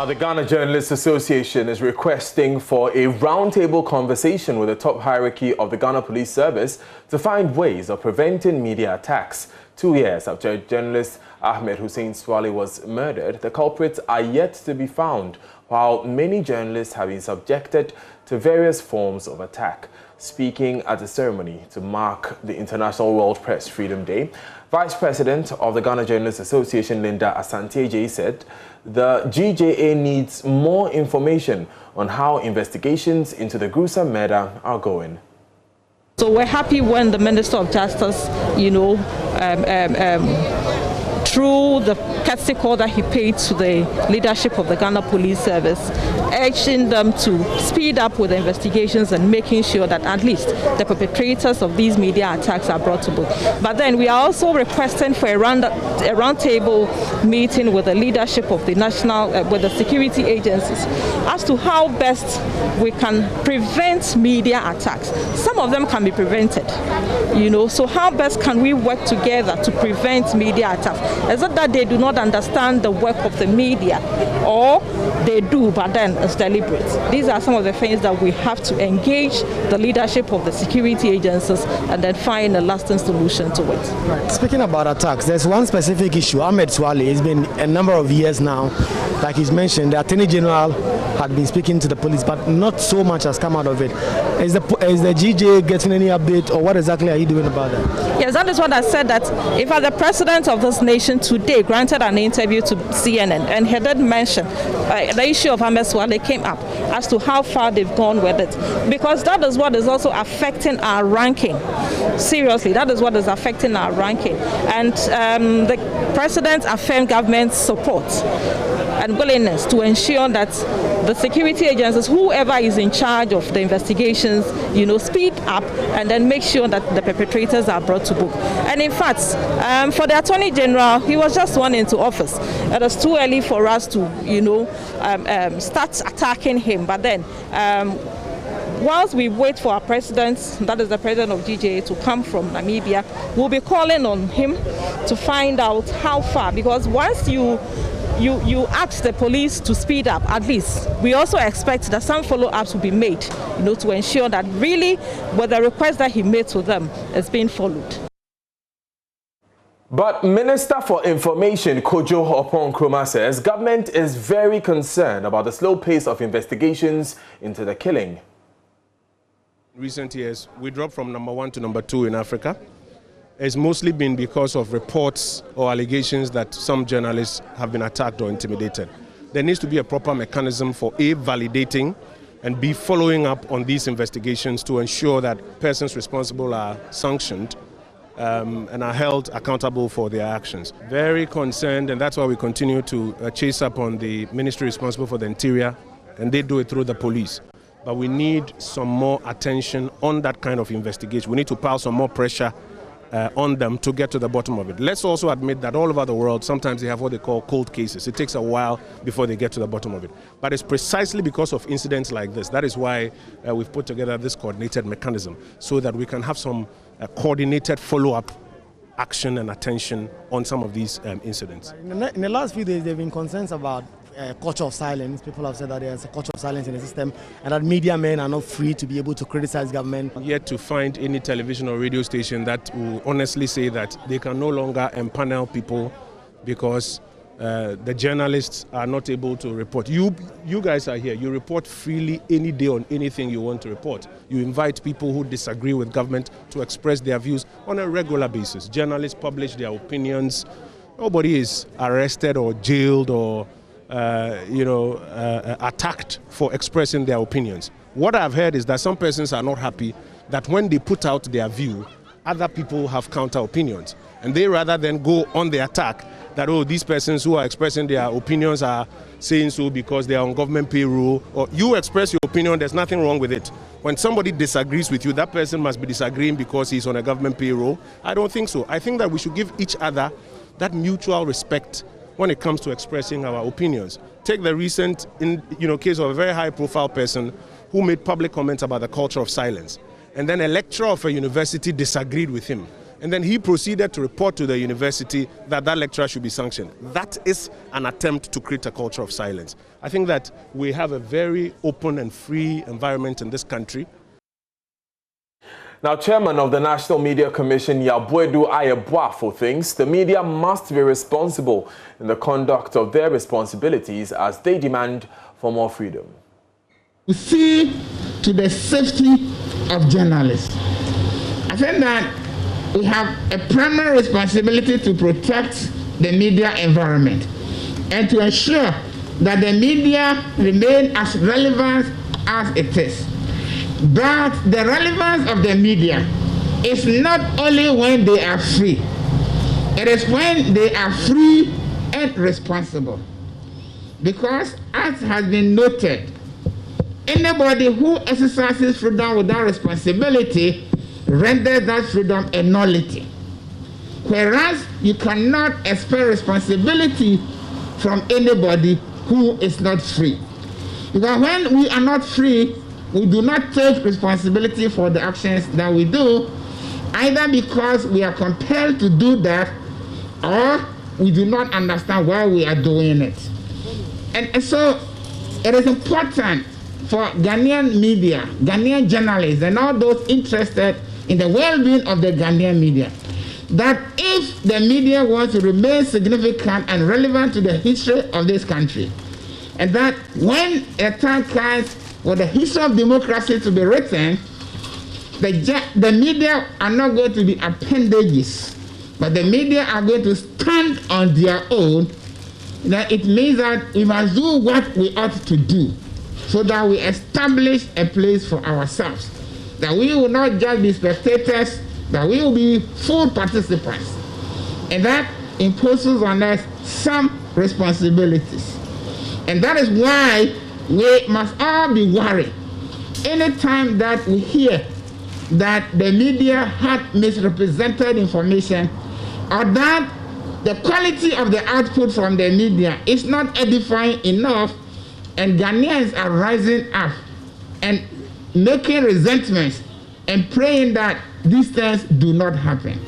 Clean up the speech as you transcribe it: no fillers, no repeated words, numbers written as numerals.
Now, the Ghana Journalists Association is requesting for a roundtable conversation with the top hierarchy of the Ghana Police Service to find ways of preventing media attacks. 2 years after journalist Ahmed Hussein Swale was murdered, the culprits are yet to be found, while many journalists have been subjected to various forms of attack. Speaking at the ceremony to mark the International World Press Freedom Day, Vice President of the Ghana Journalists Association, Linda Asante-J, said the GJA needs more information on how investigations into the gruesome murder are going. So we're happy when the Minister of Justice, through the courtesy call that he paid to the leadership of the Ghana Police Service, urging them to speed up with the investigations and making sure that at least the perpetrators of these media attacks are brought to book. But then we are also requesting for a roundtable meeting with the leadership of the with the security agencies as to how best we can prevent media attacks. Some of them can be prevented, so how best can we work together to prevent media attacks? Is it that they do not understand the work of the media, or they do but then it's deliberate? These are some of the things that we have to engage the leadership of the security agencies and then find a lasting solution to it. Right. Speaking about attacks, there's one specific issue. Ahmed Swale, it's been a number of years now. Like he's mentioned, the Attorney General had been speaking to the police, but not so much has come out of it. Is the GJ getting any update, or what exactly are you doing about that? Yes, that is what I said, that if the president of this nation today granted an interview to CNN, and he did mention the issue of Ahmed Swale came up as to how far they've gone with it, because that is what is also affecting our ranking. Seriously, that is what is affecting our ranking. And the president affirmed government's support and willingness to ensure that the security agencies, whoever is in charge of the investigations, speed up and then make sure that the perpetrators are brought to book. And in fact, for the Attorney General, he was just sworn into office. It is too early for us to, start attacking him. But then, whilst we wait for our president, that is the president of GJA, to come from Namibia, we'll be calling on him to find out how far, because once you ask the police to speed up, at least we also expect that some follow-ups will be made, to ensure that really what the request that he made to them is being followed. But Minister for Information Kojo Oppong Nkrumah says government is very concerned about the slow pace of investigations into the killing. In recent years, we dropped from number 1 to number 2 in Africa. It's mostly been because of reports or allegations that some journalists have been attacked or intimidated. There needs to be a proper mechanism for A, validating, and B, following up on these investigations to ensure that persons responsible are sanctioned and are held accountable for their actions. Very concerned, and that's why we continue to chase up on the ministry responsible for the interior, and they do it through the police. But we need some more attention on that kind of investigation. We need to pile some more pressure on them to get to the bottom of it. Let's also admit that all over the world, sometimes they have what they call cold cases. It takes a while before they get to the bottom of it. But it's precisely because of incidents like this. That is why we've put together this coordinated mechanism, so that we can have some coordinated follow-up action and attention on some of these incidents. In the last few days, there have been concerns about culture of silence. People have said that there's a culture of silence in the system and that media men are not free to be able to criticize government. Yet to find any television or radio station that will honestly say that they can no longer empanel people because the journalists are not able to report. You guys are here. You report freely any day on anything you want to report. You invite people who disagree with government to express their views on a regular basis. Journalists publish their opinions. Nobody is arrested or jailed or attacked for expressing their opinions. What I've heard is that some persons are not happy that when they put out their view, other people have counter opinions, and they rather than go on the attack that, oh, these persons who are expressing their opinions are saying so because they are on government payroll. Or you express your opinion, there's nothing wrong with it. When somebody disagrees with you, that person must be disagreeing because he's on a government payroll. I don't think so. I think that we should give each other that mutual respect when it comes to expressing our opinions. Take the recent case of a very high-profile person who made public comments about the culture of silence. And then a lecturer of a university disagreed with him. And then he proceeded to report to the university that that lecturer should be sanctioned. That is an attempt to create a culture of silence. I think that we have a very open and free environment in this country. Now, Chairman of the National Media Commission, Yabwedu Ayebwafo, thinks the media must be responsible in the conduct of their responsibilities as they demand for more freedom. We see to the safety of journalists. I think that we have a primary responsibility to protect the media environment and to ensure that the media remain as relevant as it is. But the relevance of the media is not only when they are free, it is when they are free and responsible. Because, as has been noted, anybody who exercises freedom without responsibility renders that freedom a nullity. Whereas you cannot expect responsibility from anybody who is not free. Because when we are not free, we do not take responsibility for the actions that we do, either because we are compelled to do that or we do not understand why we are doing it. And so it is important for Ghanaian media, Ghanaian journalists, and all those interested in the well-being of the Ghanaian media, that if the media wants to remain significant and relevant to the history of this country, and that when a time comes for the history of democracy to be written, the media are not going to be appendages, but the media are going to stand on their own. That it means that we must do what we ought to do so that we establish a place for ourselves. That we will not just be spectators, that we will be full participants. And that imposes on us some responsibilities. And that is why we must all be worried anytime that we hear that the media had misrepresented information or that the quality of the output from the media is not edifying enough, and Ghanaians are rising up and making resentments and praying that these things do not happen.